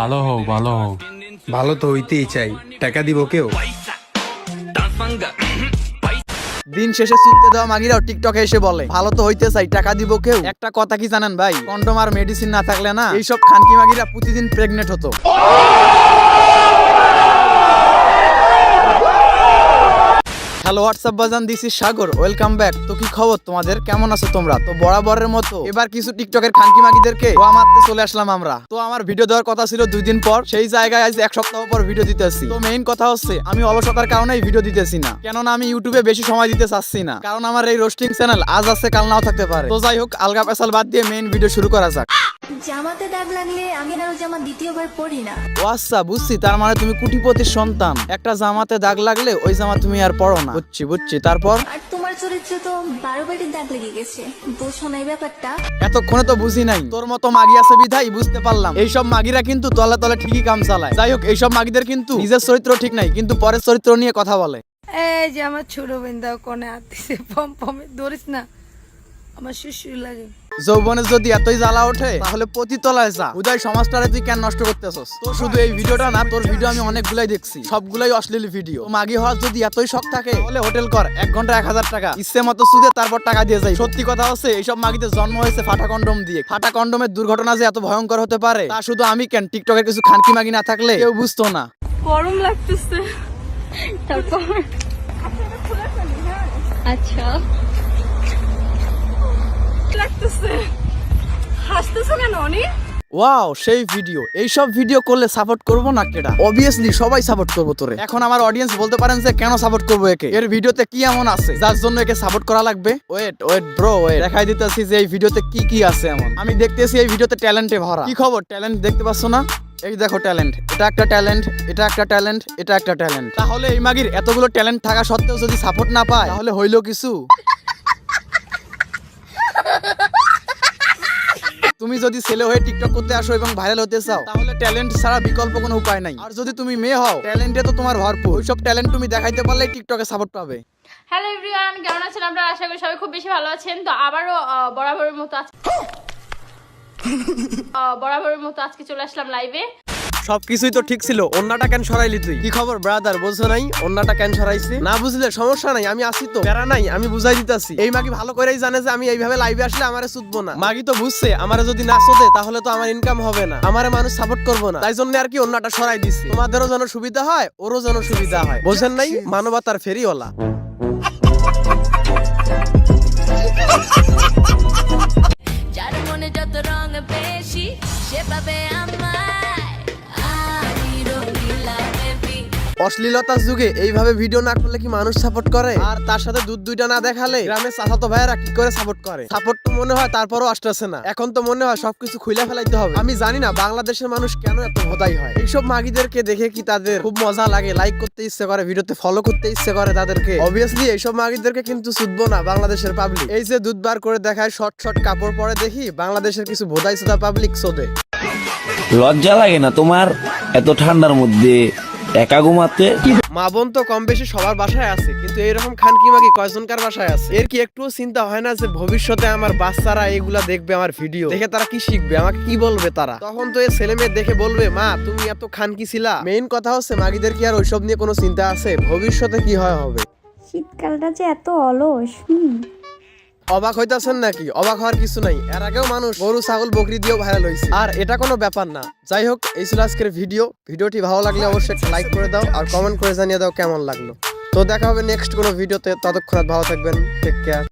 ভালো হোক ভালো হোক। ভালো তো হইতেই চাই, টাকা দিব কেউ? দিন শেষে চুক্তি দেওয়া মাগিরাও টিকটকে এসে বলে ভালো তো হইতে চাই, টাকা দিব কেউ? একটা কথা কি জানেন ভাই, কন্ডম আর মেডিসিন না থাকলে না এইসব খানকি মাগিরা প্রতিদিন প্রেগনেন্ট হতো। হ্যালো হোয়াটসঅ্যাপ বাজান, this is Sagar, welcome back. তো কি খবর তোমাদের, কেমন আছো তোমরা? তো বরাবরের মতো এবার কিছু টিকটকের খানকি মাগিদেরকে দোয়া মারতে চলে আসলাম আমরা। তো আমার ভিডিও দেওয়ার কথা ছিল 2 দিন পর, সেই জায়গায় আজ 1 সপ্তাহ পর ভিডিও দিতেছি। তো মেইন কথা হচ্ছে আমি অলসতার কারণেই ভিডিও দিতেছি না, কেননা আমি ইউটিউবে বেশি সময় দিতে চাচ্ছি না, কারণ আমার এই রোস্টিং চ্যানেল আজ আছে কাল নাও থাকতে পারে। তো যাই হোক, আলগা পেশাল বাদ দিয়ে মেইন ভিডিও শুরু করা যাক। জামাতে দাগ লাগলে আমি আরো জামা দ্বিতীয়বার পরি না। ও আচ্ছা, বুঝছি, তার মানে তুমি কোটিপতির সন্তান। একটা জামাতে দাগ লাগলে ওই জামা তুমি আর পরো না। বুঝছি। তারপর আর তোমার চরিত্র তো 12 বাড়ি দাগ লেগে গেছে, বুঝো না এই ব্যাপারটা? এতক্ষণে তো বুঝি নাই, তোর মতো মাগি আছে বিধাই বুঝতে পারলাম। এইসব মাগিরা কিন্তু তলে তলে ঠিকই কাম চালায়। যাই হোক, এইসব মাগিদের কিন্তু নিজের চরিত্র ঠিক নাই, কিন্তু পরের চরিত্র নিয়ে কথা বলে। এই যে আমার ছোট বিন্দা কোনে আতিছে পম পমে ধরিস না, আমার শুশুই লাগে। যৌবনে যদি এতই জ্বালা ওঠে তাহলে প্রতি তলায় যা, উদয় সমাজটারে তুই কেন নষ্ট করতেছস? তো শুধু এই ভিডিওটা না, তোর ভিডিও আমি অনেকগুলাই দেখছি, সবগুলাই অশ্লীল ভিডিও। মাগি হওয়ার যদি এতই শখ থাকে তাহলে হোটেল কর, 1 ঘন্টা 1000 টাকা, ইচ্ছে মতো সুদে তারপর টাকা দিয়ে যাই। সত্যি কথা হচ্ছে এইসব মাগিদের জন্ম হয়েছে ফাটা কন্ডম দিয়ে। ফাটা কন্ডমের দুর্ঘটনা যে এত ভয়ঙ্কর হতে পারে তা শুধু আমি কেন, টিকটকের কিছু খানকি মাগি না থাকলে কেউ বুঝতো না। গরম লাগতেছে। তারপর আচ্ছা লাগতেছে, হাসতেছো কেন অনি? ওয়াও, সেই ভিডিও। এইসব ভিডিও করলে সাপোর্ট করবো না কেডা? অবভিয়াসলি সবাই সাপোর্ট করবো তোরে। এখন আমার অডিয়েন্স বলতে পারেন যে কেন সাপোর্ট করবো একে, এর ভিডিওতে কি এমন আছে যার জন্য একে সাপোর্ট করা লাগবে? ওয়েট ব্রো, দেখাই দিতেছি যে এই ভিডিওতে কি আছে এমন। আমি দেখতেছি এই ভিডিওতে ট্যালেন্টে ভরা। কি খবর, ট্যালেন্ট দেখতে পাচ্ছ না? এই দেখো ট্যালেন্ট, এটা একটা ট্যালেন্ট, এটা একটা ট্যালেন্ট, এটা একটা ট্যালেন্ট। তাহলে এই মাগির এতগুলো ট্যালেন্ট থাকা সত্ত্বেও যদি সাপোর্ট না পায় তাহলে হইলো কিছু? তুমি যদি ছেলে হয়ে টিকটক করতে আসো এবং ভাইরাল হতে চাও তাহলে ট্যালেন্ট ছাড়া বিকল্প কোনো উপায় নাই। আর যদি তুমি মেয়ে হও, ট্যালেন্টে তো তোমার ভরপুর। ওইসব ট্যালেন্ট তুমি দেখাইতে পারলে টিকটকে সাপোর্ট পাবে। হ্যালো এভরিওয়ান, কেমন আছেন আপনারা? আশা করি সবাই খুব বেশি ভালো আছেন। তো আবারও বরাবরের মতো আজকে চলে আসলাম লাইভে। সবকিছুই তো ঠিক ছিল, ওন্নাটা কেন সরাইলি তুই? কি খবর ব্রাদার, বুঝছো নাই ওন্নাটা কেন সরাইছি? না বুঝলে সমস্যা নাই, আমি আসি তো, প্যারা নাই, আমি বুঝাই দিতাছি। এই মাগি ভালো করেই জানে যে আমি এইভাবে লাইভে আসলে আমারে চুদবো না। মাগি তো বুঝছে আমারে যদি না চোদে তাহলে তো আমার ইনকাম হবে না, আমারে মানুষ সাপোর্ট করবো না। তাই জন্য আর কি ওন্নাটা সরাই দিছি, তোমাদেরও যেন সুবিধা হয়, ওরও যেন সুবিধা হয়। বুঝেন নাই, মানবতার ফেরিওয়ালা। যার মনে যত রং বেশি সে পাবে আমায়। অশ্লীলতার যুগে এইভাবে ভিডিও না করলে কি মানুষ সাপোর্ট করে? আর তার সাথে দুইটা না দেখালে গ্রামের চাচাতো ভাইয়েরা কি করে সাপোর্ট করে? সাপোর্ট তো মনে হয় তারপরও আসতেছে না, এখন তো মনে হয় সবকিছু খুলে ফেলাইতে হবে। আমি জানি না বাংলাদেশের মানুষ কেন এত ভোদাই হয়। এইসব মাগিদেরকে দেখে কি তাদের খুব মজা লাগে, লাইক করতে ইচ্ছে করে, ভিডিওতে ফলো করতে ইচ্ছে করে তাদেরকে? অবভিয়াসলি এইসব মাগিদেরকে কিন্তু চুদবো না বাংলাদেশের পাবলিক। এই যে দুধ বার করে দেখায়, শর্ট কাপড় পরে দেখি বাংলাদেশের কিছু ভোদাই সোদা পাবলিক চোদে। লজ্জা লাগে না তোমার এত ঠান্ডার মধ্যে একা ঘুমাতে? মা বোন তো কম বেশি সবার বাসায় আছে, কিন্তু এইরকম খানকি মাগি কয়জনকার বাসায় আছে? এর কি একটুও চিন্তা হয় না যে ভবিষ্যতে আমার বাচ্চারা এগুলা দেখবে, আমার ভিডিও দেখে তারা কি শিখবে, আমাকে কি বলবে তারা? তখন তো এই ছেলে মেয়ে দেখে বলবে মা তুমি এত খানকি ছিলা। মেইন কথা হচ্ছে মাগিদের কি আর ওইসব নিয়ে কোনো চিন্তা আছে? ভবিষ্যতে কি হয় হবে? শীতকালটা যে এত অলস। অবাক হইতাছেন নাকি? অবাক হওয়ার কিছু নাই, এর আগেও মানুষ গরু ছাগল বকরি দিয়েও ভাইরাল হয়েছে, আর এটা কোনো ব্যাপার না। যাই হোক, এই ছিল আজকের ভিডিওটি ভালো লাগলে অবশ্যই একটা লাইক করে দাও আর কমেন্ট করে জানিয়ে দাও কেমন লাগলো। তো দেখা হবে নেক্সট কোনো ভিডিওতে, ততক্ষণ ভালো থাকবেন, টেক কেয়ার।